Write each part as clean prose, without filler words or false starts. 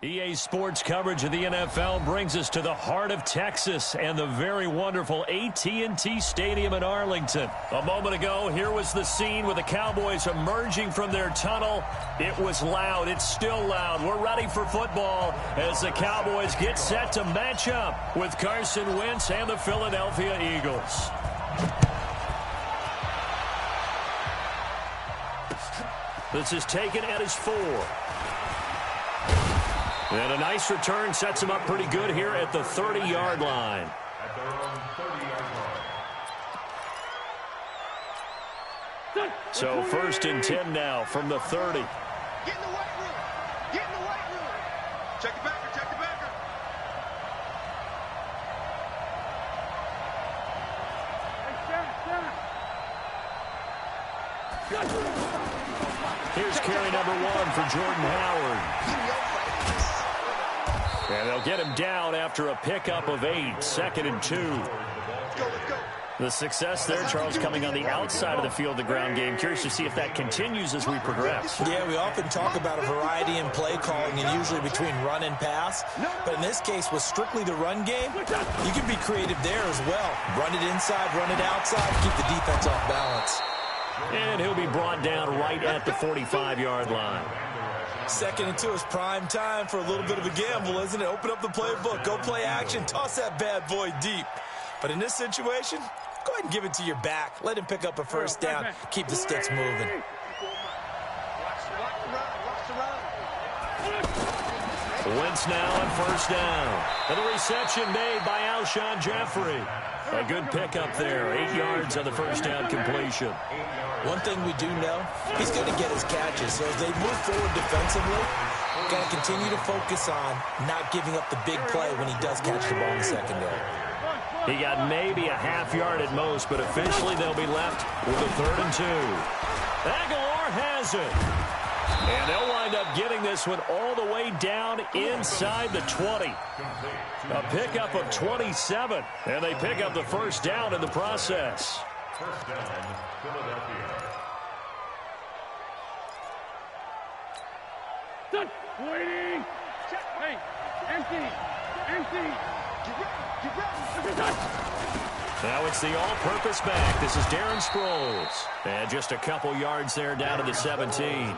EA Sports coverage of the NFL brings us to the heart of Texas and the very wonderful AT&T Stadium in Arlington. A moment ago, here was the scene with the Cowboys emerging from their tunnel. It was loud. It's still loud. We're ready for football as the Cowboys get set to match up with Carson Wentz and the Philadelphia Eagles. This is taken at his 4. And a nice return sets him up pretty good here at the 30-yard line. At their own 30-yard line. So 1st and 10 now from the 30. Get in the weight room. Get in the weight room. Check the backer. Check the backer. Here's carry number 1 for Jordan Howard. And they'll get him down after a pickup of 8, 2nd and 2. Let's go. The success there, Charles, coming on the outside of the field, the ground game. Curious to see if that continues as we progress. Yeah, we often talk about a variety in play calling and usually between run and pass. But in this case, with strictly the run game, you can be creative there as well. Run it inside, run it outside, keep the defense off balance. And he'll be brought down right at the 45-yard line. 2nd and 2 is prime time for a little bit of a gamble, isn't it? Open up the playbook, go play action, toss that bad boy deep. But in this situation, go ahead and give it to your back. Let him pick up a first down. Keep the sticks moving. Wentz now on 1st down. And the reception made by Alshon Jeffrey. A good pickup there. 8 yards on the first down completion. One thing we do know, he's going to get his catches. So as they move forward defensively, got to continue to focus on not giving up the big play when he does catch the ball in the secondary. He got maybe a half yard at most, but officially they'll be left with a 3rd and 2. Aguilar has it. And they'll wind up getting this one all the way down inside the 20. A pickup of 27. And they pick up the first down in the process. First down, Philadelphia. Waiting. Check. Hey, empty. Get ready. Now it's the all-purpose back. This is Darren Sproles. And just a couple yards there down to the 17.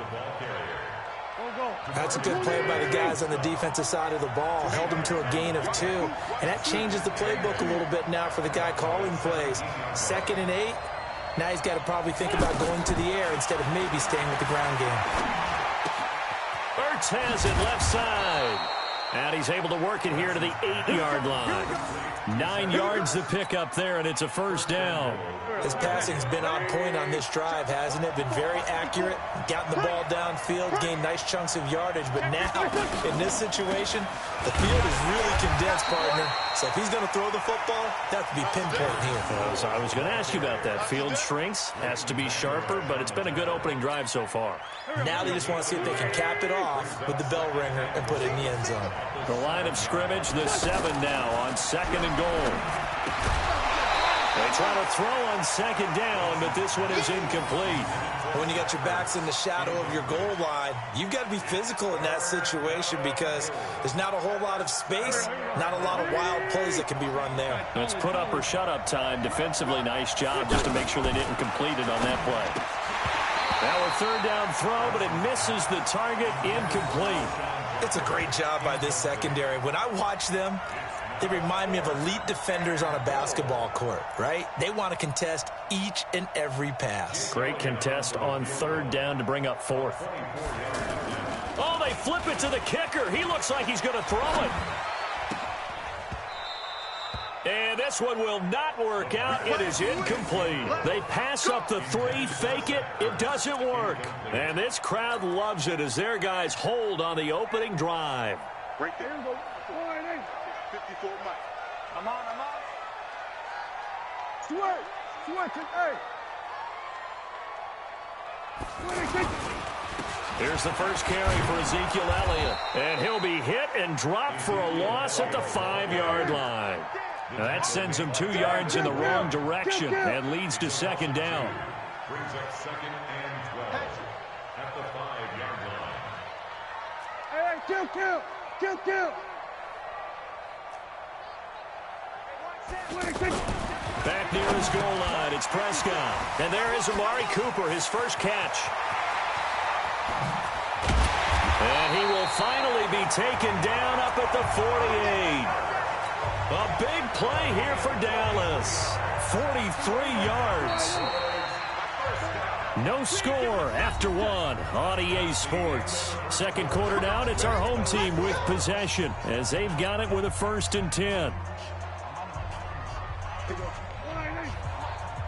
That's a good play by the guys on the defensive side of the ball. Held him to a gain of 2. And that changes the playbook a little bit now for the guy calling plays. 2nd and 8. Now he's got to probably think about going to the air instead of maybe staying with the ground game. Ertz has it left side. And he's able to work it here to the 8-yard line. 9 yards to pick up there, and it's a first down. His passing's been on point on this drive, hasn't it? Been very accurate, gotten the ball downfield, gained nice chunks of yardage. But now, in this situation, the field is really condensed, partner. So if he's going to throw the football, that has to be pinpoint here. I was going to ask you about that. Field shrinks, has to be sharper, but it's been a good opening drive so far. Now they just want to see if they can cap it off with the bell ringer and put it in the end zone. The line of scrimmage, the 7 now on 2nd and goal. They try to throw on 2nd down, but this one is incomplete. When you got your backs in the shadow of your goal line, you've got to be physical in that situation because there's not a whole lot of space, not a lot of wild plays that can be run there. It's put up or shut up time. Defensively, nice job just to make sure they didn't complete it on that play. Now a 3rd down throw, but it misses the target, incomplete. It's a great job by this secondary. When I watch them, they remind me of elite defenders on a basketball court, right? They want to contest each and every pass. Great contest on 3rd down to bring up 4th. Oh, they flip it to the kicker. He looks like he's going to throw it. And this one will not work out. It is incomplete. They pass up the 3, fake it. It doesn't work. And this crowd loves it as their guys hold on the opening drive. Right there. 54 Mike. I'm on. Switch it, hey. Here's the first carry for Ezekiel Elliott. And he'll be hit and dropped for a loss at the 5-yard line. Now that sends him 2 yards in the wrong direction and leads to 2nd down. Brings up 2nd and 12 at the 5-yard line. Hey, kill. Kill. Back near his goal line, it's Prescott. And there is Amari Cooper, his first catch. And he will finally be taken down up at the 48. A big play here for Dallas. 43 yards. No score after one on EA Sports. Second quarter down, it's our home team with possession as they've got it with a 1st and 10.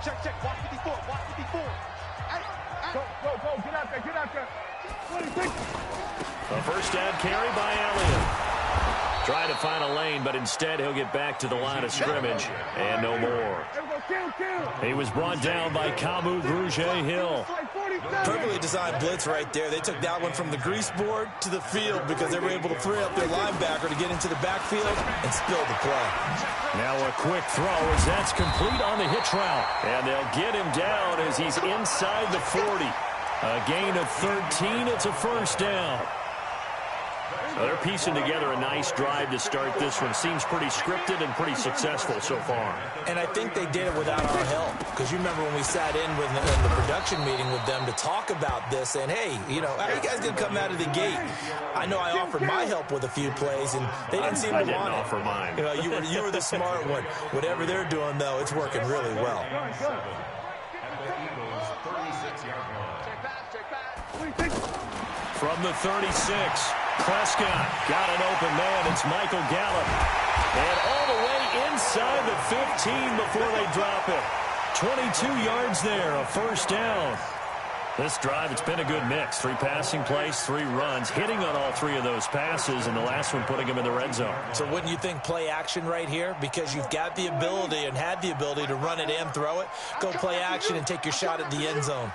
Check. Watch 54. Go. Get out there. A first down carry by Elliott. Trying to find a lane, but instead he'll get back to the line of scrimmage and no more. He was brought down by Kamu Grugier-Hill. Perfectly designed blitz right there. They took that one from the grease board to the field because they were able to free up their linebacker to get into the backfield and spill the play. Now a quick throw as that's complete on the hitch route. And they'll get him down as he's inside the 40. A gain of 13. It's a first down. Well, they're piecing together a nice drive to start this one. Seems pretty scripted and pretty successful so far. And I think they did it without our help. Because you remember when we sat in with the production meeting with them to talk about this, saying, hey, how you guys going to come out of the gate? I know I offered my help with a few plays, and they didn't seem to want it. I didn't offer mine. You were the smart one. Whatever they're doing, though, it's working really well. From the 36, Prescott got an open man. It's Michael Gallup. And all the way inside the 15 before they drop it. 22 yards there, a first down. This drive, it's been a good mix. 3 passing plays, 3 runs, hitting on all 3 of those passes, and the last one putting him in the red zone. So wouldn't you think play action right here? Because you've got the ability and had the ability to run it and throw it. Go play action and take your shot at the end zone.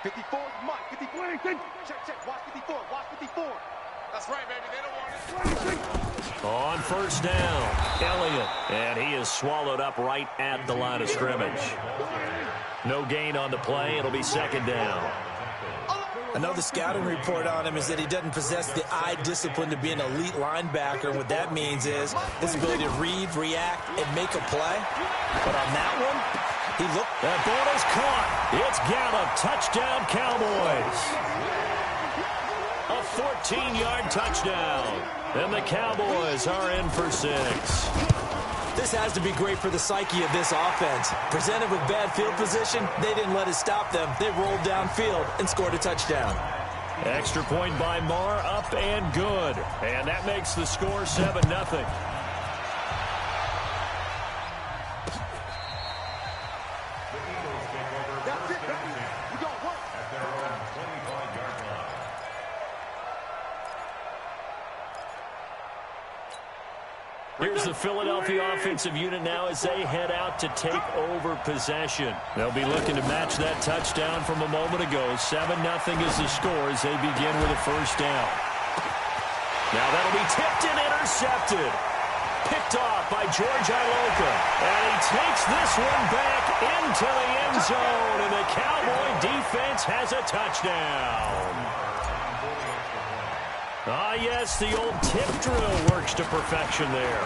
54, Mike, 54. Check. Watch 54. That's right, baby. They don't want it. On first down, Elliott. And he is swallowed up right at the line of scrimmage. No gain on the play. It'll be second down. I know the scouting report on him is that he doesn't possess the eye discipline to be an elite linebacker. What that means is his ability to read, react, and make a play. But on that one, he looked. That ball is caught. It's Gallup. Touchdown, Cowboys. A 14-yard touchdown. And the Cowboys are in for 6. This has to be great for the psyche of this offense. Presented with bad field position, they didn't let it stop them. They rolled downfield and scored a touchdown. Extra point by Marr, up and good. And that makes the score 7-0. Here's the Philadelphia offensive unit now as they head out to take over possession. They'll be looking to match that touchdown from a moment ago. 7-0 is the score as they begin with a first down. Now that'll be tipped and intercepted. Picked off by George Iloka. And he takes this one back into the end zone. And the Cowboy defense has a touchdown. Ah, yes, the old tip drill works to perfection there.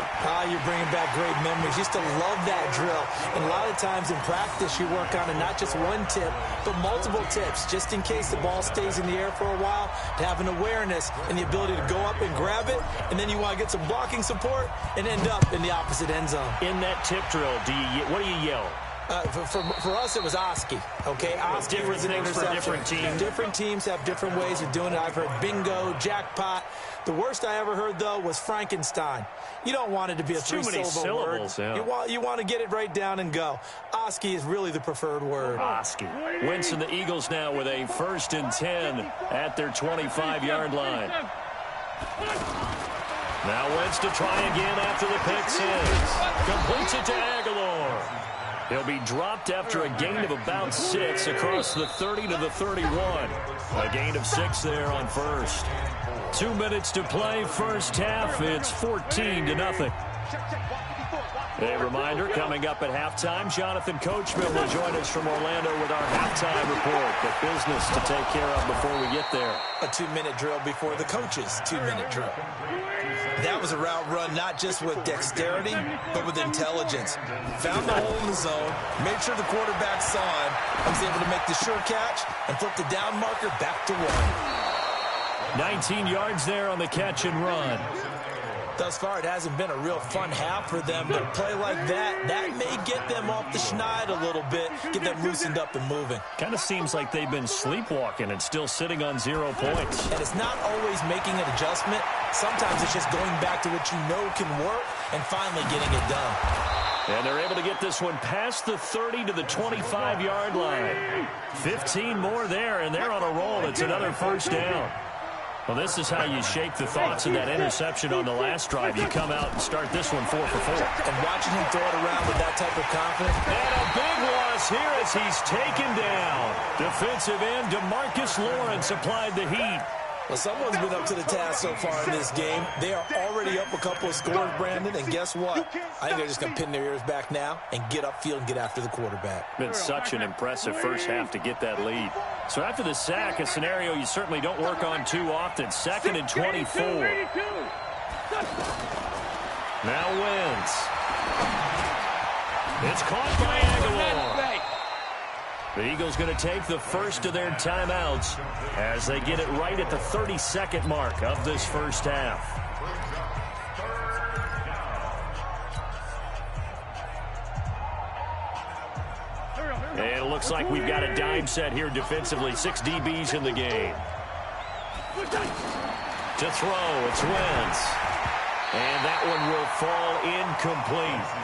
You're bringing back great memories. Used to love that drill. And a lot of times in practice, you work on it, not just one tip, but multiple tips, just in case the ball stays in the air for a while, to have an awareness and the ability to go up and grab it, and then you want to get some blocking support and end up in the opposite end zone. In that tip drill, what do you yell? For us, it was Oski, okay? Oski different things for different teams. Different teams have different ways of doing it. I've heard bingo, jackpot. The worst I ever heard, though, was Frankenstein. You don't want it to be a three-syllable word. Yeah. You want to get it right down and go. Oski is really the preferred word. Oski. Winston, the Eagles now with a 1st and 10 at their 25-yard line. Now Wentz to try again after the pick six. Completes it to Aguilar. He'll be dropped after a gain of about 6 across the 30 to the 31. A gain of 6 there on first. 2 minutes to play first half. It's 14-0. A reminder, coming up at halftime, Jonathan Coachman will join us from Orlando with our halftime report. But business to take care of before we get there. A 2-minute drill before the coach's 2-minute drill. That was a route run not just with dexterity, but with intelligence. Found the hole in the zone, made sure the quarterback saw him, and was able to make the sure catch and flip the down marker back to 1. 19 yards there on the catch and run. Thus far, it hasn't been a real fun half for them, but a play like that may get them off the schneid a little bit, get them loosened up and moving. Kind of seems like they've been sleepwalking and still sitting on 0 points. And it's not always making an adjustment. Sometimes it's just going back to what you know can work and finally getting it done. And they're able to get this one past the 30 to the 25-yard line. 15 more there, and they're on a roll. It's another first down. Well, this is how you shake the thoughts of that interception on the last drive. You come out and start this one 4 for 4. And watching him throw it around with that type of confidence. And a big loss here as he's taken down. Defensive end DeMarcus Lawrence applied the heat. Well, someone's been up to the task so far in this game. They are already up a couple of scores, Brandon, and guess what? I think they're just going to pin their ears back now and get upfield and get after the quarterback. Been such an impressive first half to get that lead. So after the sack, a scenario you certainly don't work on too often. 2nd and 24. Now wins. It's caught by Aguilar. The Eagles going to take the first of their timeouts as they get it right at the 32nd mark of this first half. And it looks like we've got a dime set here defensively. 6 DBs in the game. To throw, it's Wentz. And that one will fall incomplete.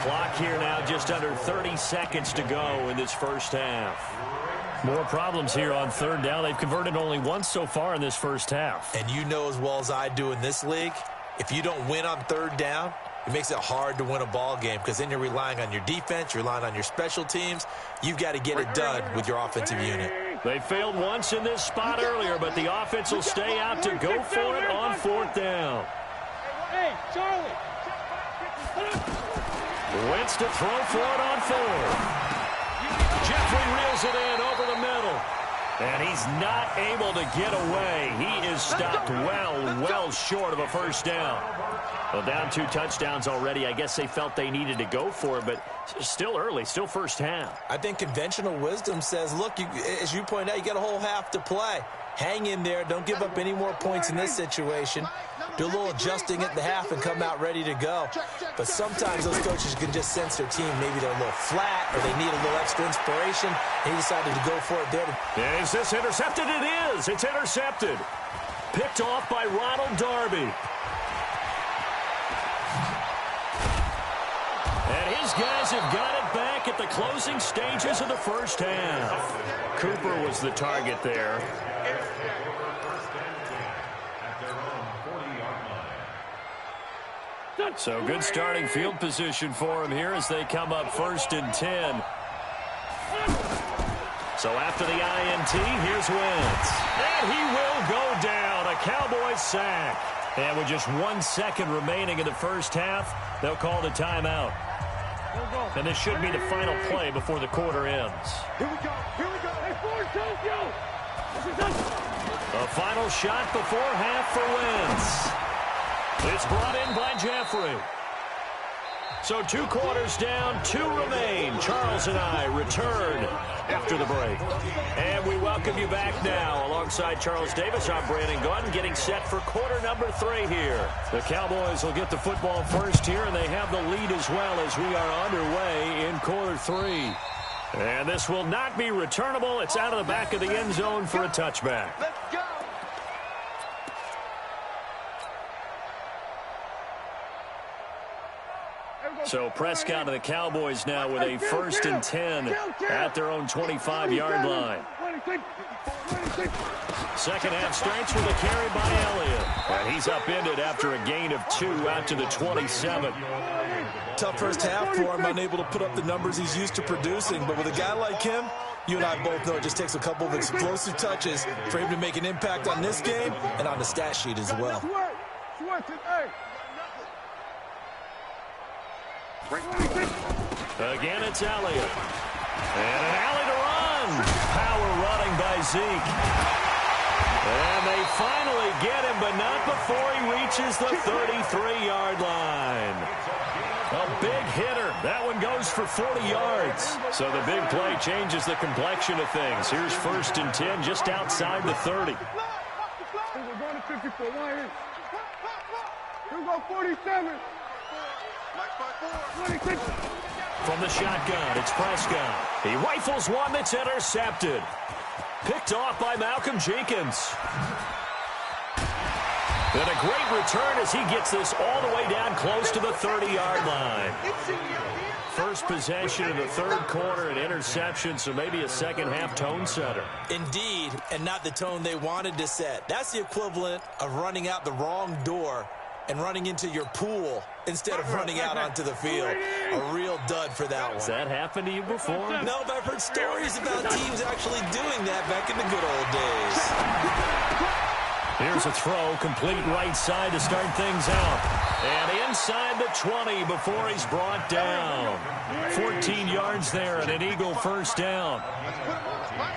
Clock here now, just under 30 seconds to go in this first half. More problems here on third down. They've converted only once so far in this first half. And you know as well as I do in this league, if you don't win on third down, it makes it hard to win a ball game because then you're relying on your defense, you're relying on your special teams. You've got to get it done with your offensive unit. They failed once in this spot earlier, but the offense will stay out to go for it on 4th down. Hey, Charlie. Wentz to throw for it on 4th. Jeffrey reels it in over the middle. And he's not able to get away. He is stopped well short of a first down. Well, down 2 touchdowns already. I guess they felt they needed to go for it, but still early, still first half. I think conventional wisdom says, look, as you point out, you got a whole half to play. Hang in there. Don't give up any more points in this situation. Do a little adjusting at the half and come out ready to go. But sometimes those coaches can just sense their team. Maybe they're a little flat or they need a little extra inspiration. He decided to go for it there. Is this intercepted? It is. It's intercepted. Picked off by Ronald Darby. And his guys have got it back at the closing stages of the first half. Cooper was the target there. So good starting field position for him here as they come up 1st and 10. So after the INT, here's Wentz. And he will go down. A Cowboys sack. And with just 1 second remaining in the first half, they'll call the timeout. And this should be the final play before the quarter ends. Here we go. Hey, forward, Tokyo. A final shot before half for Wentz. It's brought in by Jeffrey. So 2 quarters down, 2 remain. Charles and I return after the break. And we welcome you back now. Alongside Charles Davis, I'm Brandon Gunn, getting set for quarter number 3 here. The Cowboys will get the football first here, and they have the lead as well as we are underway in quarter 3. And this will not be returnable. It's out of the back of the end zone for a touchback. Let's go. So Prescott and the Cowboys now with a 1st and 10 at their own 25-yard line. Second half starts with a carry by Elliott. And he's upended after a gain of 2 out to the 27. Tough first half for him, unable to put up the numbers he's used to producing. But with a guy like him, you and I both know it just takes a couple of explosive touches for him to make an impact on this game and on the stat sheet as well. Again, it's Elliott. And an alley to run. Power running by Zeke. And they finally get him, but not before he reaches the 33-yard line. A big hitter. That one goes for 40 yards. So the big play changes the complexion of things. Here's 1st and 10 just outside the 30. We're going to 54. Here we go, 47. From the shotgun, it's Prescott. He rifles one that's intercepted. Picked off by Malcolm Jenkins. And a great return as he gets this all the way down close to the 30-yard line. First possession in the 3rd quarter, an interception, so maybe a second-half tone setter. Indeed, and not the tone they wanted to set. That's the equivalent of running out the wrong door and running into your pool instead of running out onto the field. A real dud for that one. Has that happened to you before? No, but I've heard stories about teams actually doing that back in the good old days. Here's a throw, complete right side to start things out. And inside the 20 before he's brought down. 14 yards there and an Eagle first down.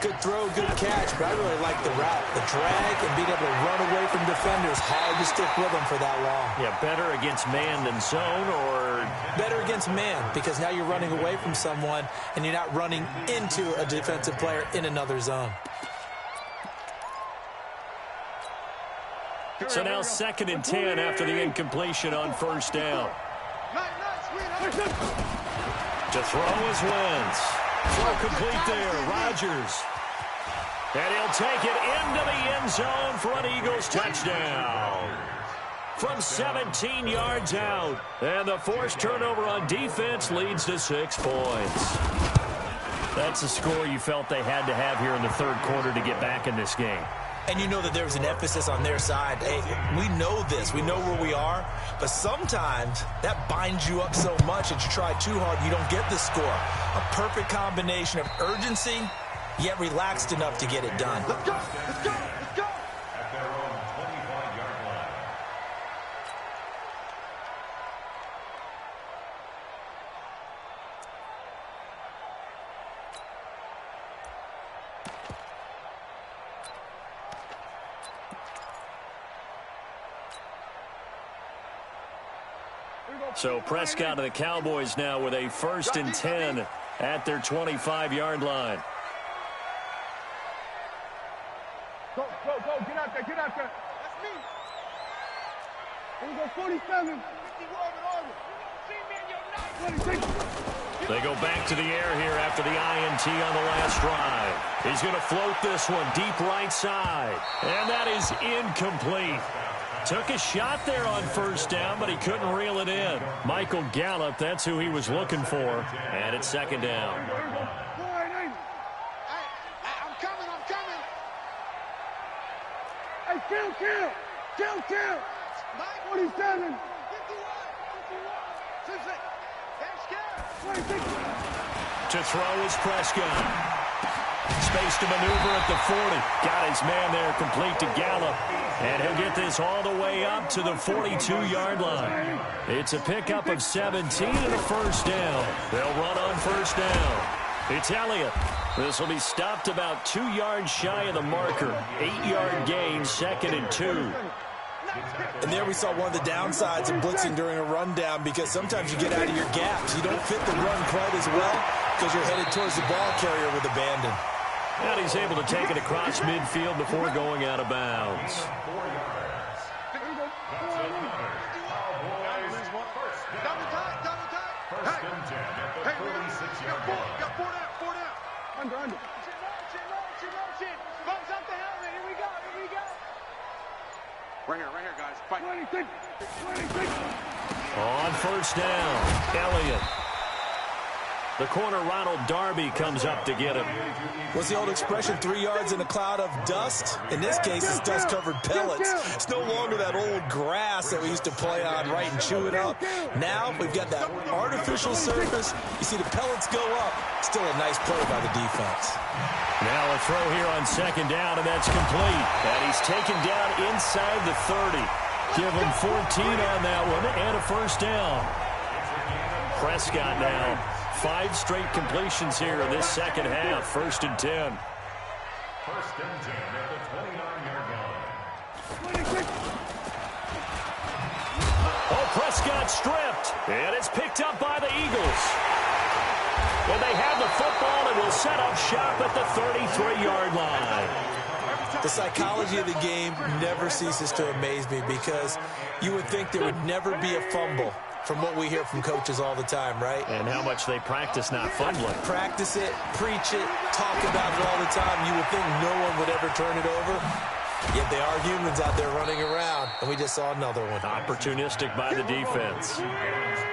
Good throw, good catch, but I really like the route. The drag and being able to run away from defenders. Hard to stick with them for that long. Yeah, better against man than zone, or better against man, because now you're running away from someone and you're not running into a defensive player in another zone. So now 2nd and 10 after the incompletion on 1st down. To throw is Wentz. Throw complete there, Rodgers. And he'll take it into the end zone for an Eagles touchdown. From 17 yards out. And the forced turnover on defense leads to 6 points. That's a score you felt they had to have here in the 3rd quarter to get back in this game. And you know that there's an emphasis on their side. Hey, we know this. We know where we are. But sometimes that binds you up so much that you try too hard, you don't get the score. A perfect combination of urgency, yet relaxed enough to get it done. Let's go! Let's go! Let's go! At their own 25-yard line. So Prescott and the Cowboys now with a 1st and 10 at their 25-yard line. Go, get out there, get out there. That's me. Here we go, 47. 26. They go back to the air here after the INT on the last drive. He's going to float this one deep right side. And that is incomplete. Took a shot there on 1st down, but he couldn't reel it in. Michael Gallup, that's who he was looking for. And it's 2nd down. Hey, I'm coming. Hey, kill. 47. 51. 26. To throw is Prescott. Space to maneuver at the 40. Got his man there, complete to Gallup. And he'll get this all the way up to the 42-yard line. It's a pickup of 17 and a 1st down. They'll run on 1st down. It's Elliott. This will be stopped about 2 yards shy of the marker. 8-yard gain, 2nd and 2. And there we saw one of the downsides of blitzing during a rundown, because sometimes you get out of your gaps. You don't fit the run quite as well because you're headed towards the ball carrier with abandon. And he's able to take it across midfield before going out of bounds. Double tight. First and 10 at the 36-yard line. Got 4 down. Under. Motion. Bumps up the helmet. Here we go. Right here, guys. Fight. 26. On 1st down, Elliott. The corner, Ronald Darby, comes up to get him. What's the old expression, 3 yards in a cloud of dust? In this case, it's dust-covered pellets. It's no longer that old grass that we used to play on, right, and chew it up. Now we've got that artificial surface. You see the pellets go up. Still a nice play by the defense. Now a throw here on 2nd down, and that's complete. And he's taken down inside the 30. Give him 14 on that one and a 1st down. Prescott now. 5 straight completions here in this second half. 1st and 10. 1st and 10 at the 29-yard line. Oh, Prescott stripped. And it's picked up by the Eagles. And they have the football and will set up shop at the 33-yard line. The psychology of the game never ceases to amaze me because you would think there would never be a fumble from what we hear from coaches all the time, right? And how much they practice not fumbling. Practice it, preach it, talk about it all the time. You would think no one would ever turn it over. Yet they are humans out there running around, and we just saw another one. Opportunistic by the defense.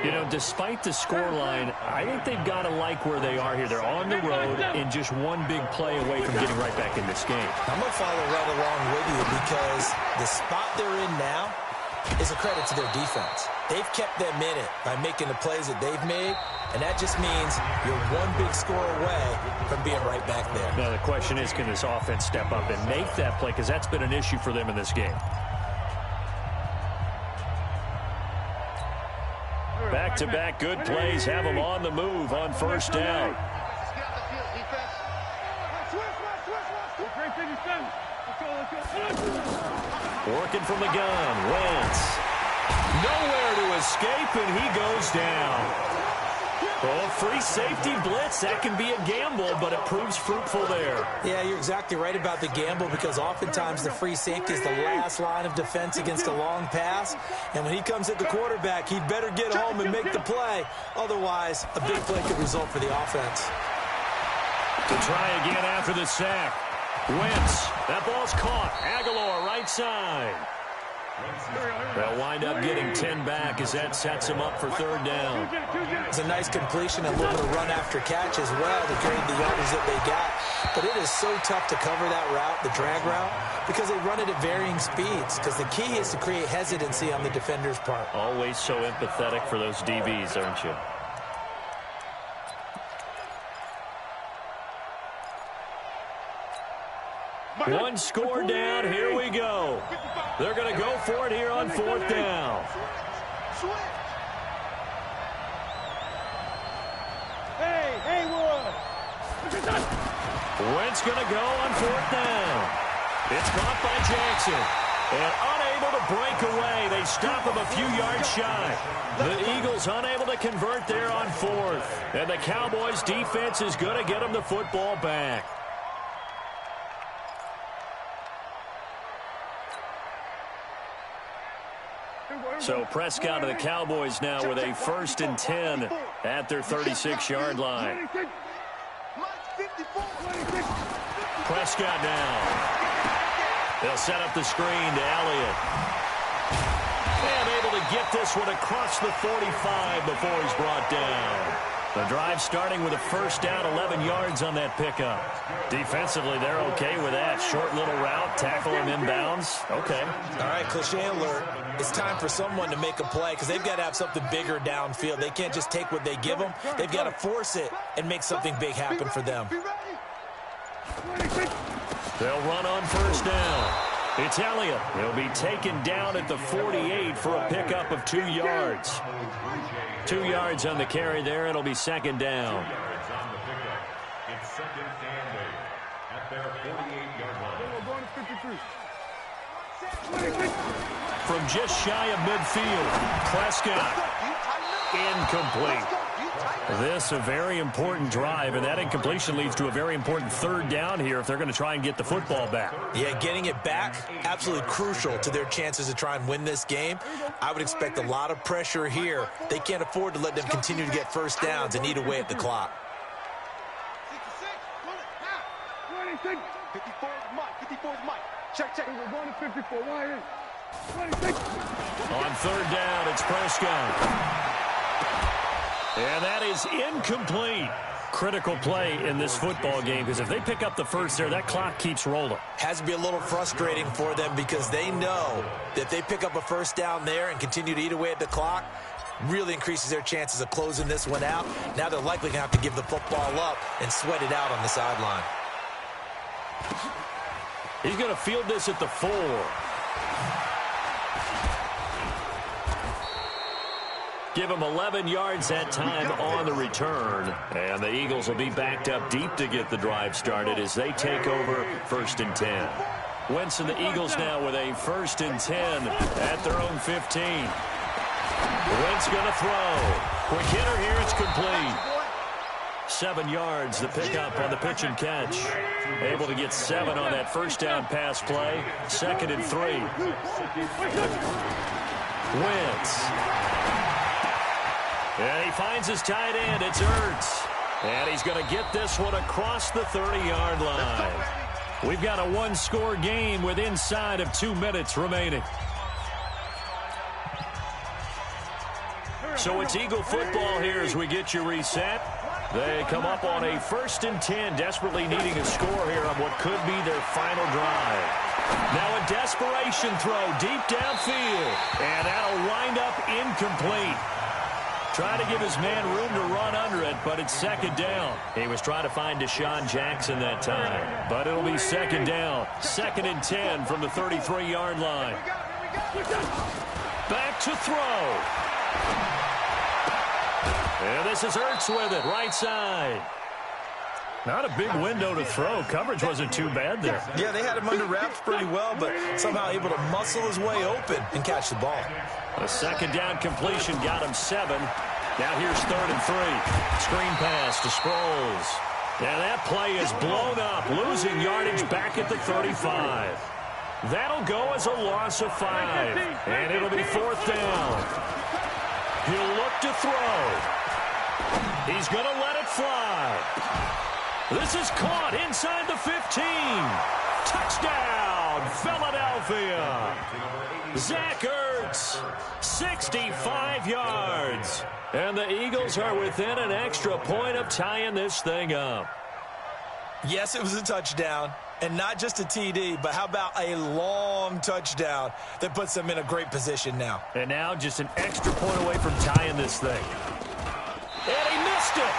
You know, despite the scoreline, I think they've got to like where they are here. They're on the road and just one big play away from getting right back in this game. I'm going to follow right along with you because the spot they're in now is a credit to their defense. They've kept them in it by making the plays that they've made, and that just means you're one big score away from being right back there. Now, the question is, can this offense step up and make that play? Because that's been an issue for them in this game. Back-to-back good plays have them on the move on 1st down. Working from the gun, Wentz. Nowhere to escape, and he goes down. Oh, free safety blitz, that can be a gamble, but it proves fruitful there. Yeah, you're exactly right about the gamble because oftentimes the free safety is the last line of defense against a long pass. And when he comes at the quarterback, he'd better get home and make the play. Otherwise, a big play could result for the offense. To try again after the sack. Wentz, that ball's caught. Aguilar, right side. They'll wind up getting 10 back as that sets them up for 3rd down. It's a nice completion, a little bit of run after catch as well to gain the yardage that they got. But it is so tough to cover that route, the drag route, because they run it at varying speeds. Because the key is to create hesitancy on the defender's part. Always so empathetic for those DBs, aren't you? One score down. Here we go. They're going to go for it here on 4th down. Hey, Wood. Wentz going to go on 4th down. It's caught by Jackson. And unable to break away. They stop him a few yards shy. The Eagles unable to convert there on 4th. And the Cowboys defense is going to get them the football back. So Prescott of the Cowboys now with a 1st and 10 at their 36-yard line. Prescott now. They'll set up the screen to Elliott. And able to get this one across the 45 before he's brought down. The drive starting with a 1st down, 11 yards on that pickup. Defensively, they're okay with that. Short little route, tackle him inbounds. Okay. All right, cliche alert. It's time for someone to make a play because they've got to have something bigger downfield. They can't just take what they give them. They've got to force it and make something big happen for them. They'll run on 1st down. It's Elliott. He'll be taken down at the 48 for a pickup of 2 yards. 2 yards on the carry there. It'll be 2nd down. It's 2nd and 8 at their 48-yard line. From just shy of midfield, Prescott. Incomplete. This a very important drive, and that incompletion leads to a very important 3rd down here if they're going to try and get the football back. Yeah, getting it back, absolutely crucial to their chances to try and win this game. I would expect a lot of pressure here. They can't afford to let them continue to get 1st downs and eat away at the clock. 54 is Mike. 54 is Mike. Check. We're going to 54. Why is 26? On 3rd down, it's Prescott. And that is incomplete. Critical play in this football game because if they pick up the 1st there, that clock keeps rolling. Has to be a little frustrating for them because they know that if they pick up a 1st down there and continue to eat away at the clock, really increases their chances of closing this one out. Now they're likely going to have to give the football up and sweat it out on the sideline. He's going to field this at the 4. Give them 11 yards that time on the return. And the Eagles will be backed up deep to get the drive started as they take over 1st and 10. Wentz and the Eagles now with a 1st and 10 at their own 15. Wentz going to throw. Quick hitter here. It's complete. 7 yards, the pickup on the pitch and catch. Able to get 7 on that first down pass play. 2nd and 3. Wentz. And he finds his tight end. It's Ertz. And he's going to get this one across the 30-yard line. We've got a one-score game with inside of 2 minutes remaining. So it's Eagle football here as we get you reset. They come up on a 1st and 10, desperately needing a score here on what could be their final drive. Now a desperation throw deep downfield, and that'll wind up incomplete. Trying to give his man room to run under it, but it's 2nd down. He was trying to find Deshaun Jackson that time, but it'll be 2nd down. 2nd and 10 from the 33-yard line. Back to throw. And this is Ertz with it, right side. Not a big window to throw. Coverage wasn't too bad there. Yeah, they had him under wraps pretty well, but somehow able to muscle his way open and catch the ball. A 2nd down completion got him 7. Now here's 3rd and 3. Screen pass to Sproles. And that play is blown up, losing yardage back at the 35. That'll go as a loss of 5. And it'll be 4th down. He'll look to throw. He's going to let it fly. This is caught inside the 15. Touchdown, Philadelphia. Zach Ertz, 65 yards. And the Eagles are within an extra point of tying this thing up. Yes, it was a touchdown. And not just a TD, but how about a long touchdown that puts them in a great position now. And now just an extra point away from tying this thing. And he missed it.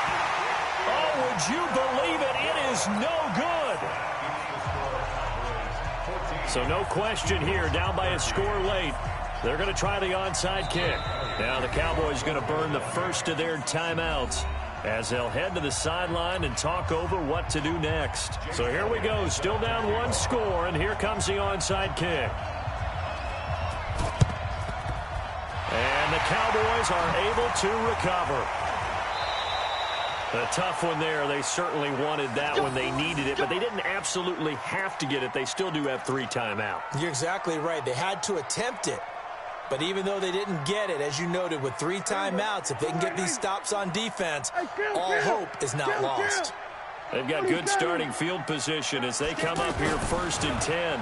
Oh, would you believe it? It is no good. So no question here, down by a score late. They're going to try the onside kick. Now the Cowboys going to burn the first of their timeouts as they'll head to the sideline and talk over what to do next. So here we go, still down 1 score, and here comes the onside kick. And the Cowboys are able to recover. A tough one there. They certainly wanted that when they needed it, but they didn't absolutely have to get it. They still do have 3 timeouts. You're exactly right. They had to attempt it. But even though they didn't get it, as you noted, with 3 timeouts, if they can get these stops on defense, all hope is not lost. They've got good starting field position as they come up here 1st and 10.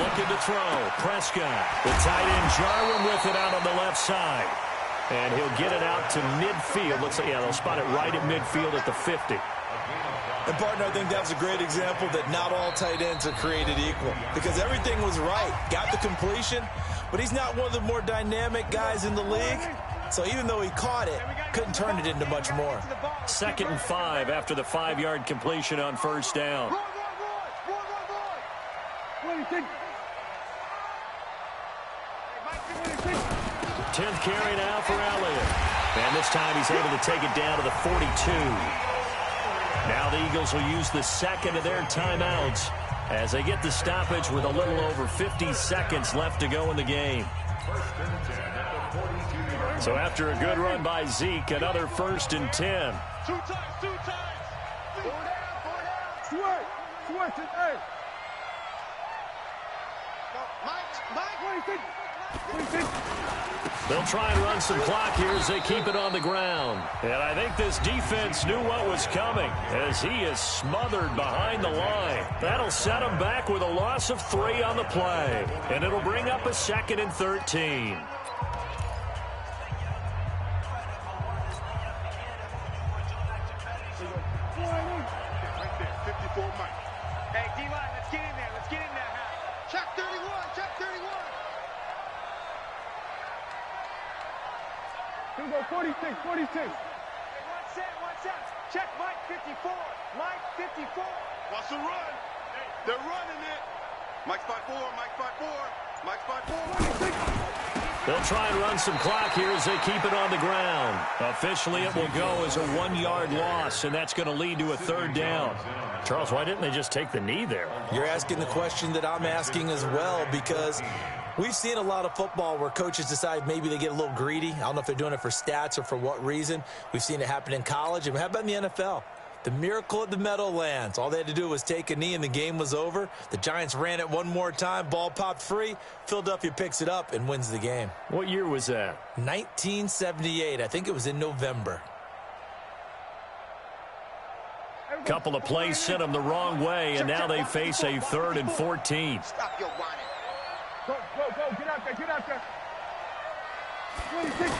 Looking to throw. Prescott. The tight end Jarwin with it out on the left side. And he'll get it out to midfield. Looks like, yeah, they'll spot it right at midfield at the 50. And, partner, I think that was a great example that not all tight ends are created equal. Because everything was right. Got the completion, but he's not one of the more dynamic guys in the league. So even though he caught it, couldn't turn it into much more. 2nd and 5 after the 5-yard completion on 1st down. 10th carry now for Elliott. And this time he's able to take it down to the 42. Now the Eagles will use the 2nd of their timeouts as they get the stoppage with a little over 50 seconds left to go in the game. So after a good run by Zeke, another 1st and 10. 2 times, 2 times. 4 down, 4 down. Switch it, hey. Mike. They'll try and run some clock here as they keep it on the ground. And I think this defense knew what was coming as he is smothered behind the line. That'll set him back with a loss of 3 on the play. And it'll bring up a 2nd and 13. Right there, 54 Mike. Hey, D-line, let's get in there. Let's get in there. Check 31, check 31. Here we go, 46. Hey, one set. Check Mike 54. Mike 54. Watch the run. They're running it. Mike spot 4, Mike spot 4. Mike spot 4. They'll try and run some clock here as they keep it on the ground. Officially, it will go as a 1-yard loss, and that's going to lead to a 3rd down. Charles, why didn't they just take the knee there? You're asking the question that I'm asking as well, because we've seen a lot of football where coaches decide maybe they get a little greedy. I don't know if they're doing it for stats or for what reason. We've seen it happen in college. And how about in the NFL? The miracle of the Meadowlands. All they had to do was take a knee and the game was over. The Giants ran it one more time. Ball popped free. Philadelphia picks it up and wins the game. What year was that? 1978. I think it was in November. Couple of plays sent them the wrong way, and now they face a 3rd and 14. Stop your whining. Go. Get out there. 26.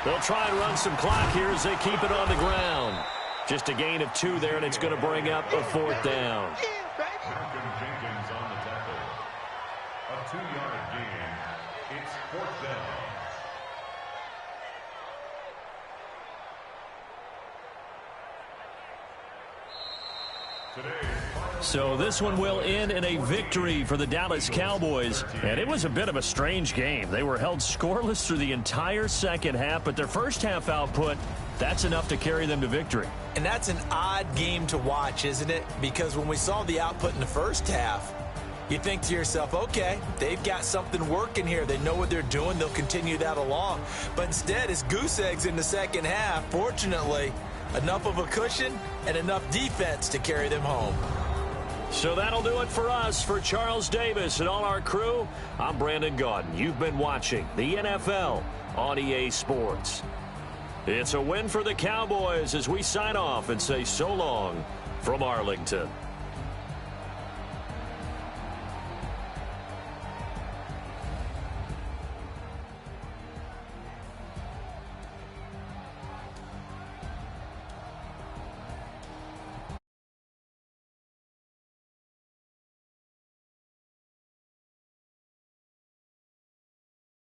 They'll try and run some clock here as they keep it on the ground. Just a gain of 2 there, and it's going to bring up a 4th down. Jenkins on the tackle. A 2-yard gain. It's 4th down. So this one will end in a victory for the Dallas Cowboys. And it was a bit of a strange game. They were held scoreless through the entire second half, but their first half output, that's enough to carry them to victory. And that's an odd game to watch, isn't it? Because when we saw the output in the first half, you think to yourself, okay, they've got something working here. They know what they're doing. They'll continue that along. But instead, it's goose eggs in the second half. Fortunately, enough of a cushion and enough defense to carry them home. So that'll do it for us. For Charles Davis and all our crew, I'm Brandon Gaudin. You've been watching the NFL on EA Sports. It's a win for the Cowboys as we sign off and say so long from Arlington.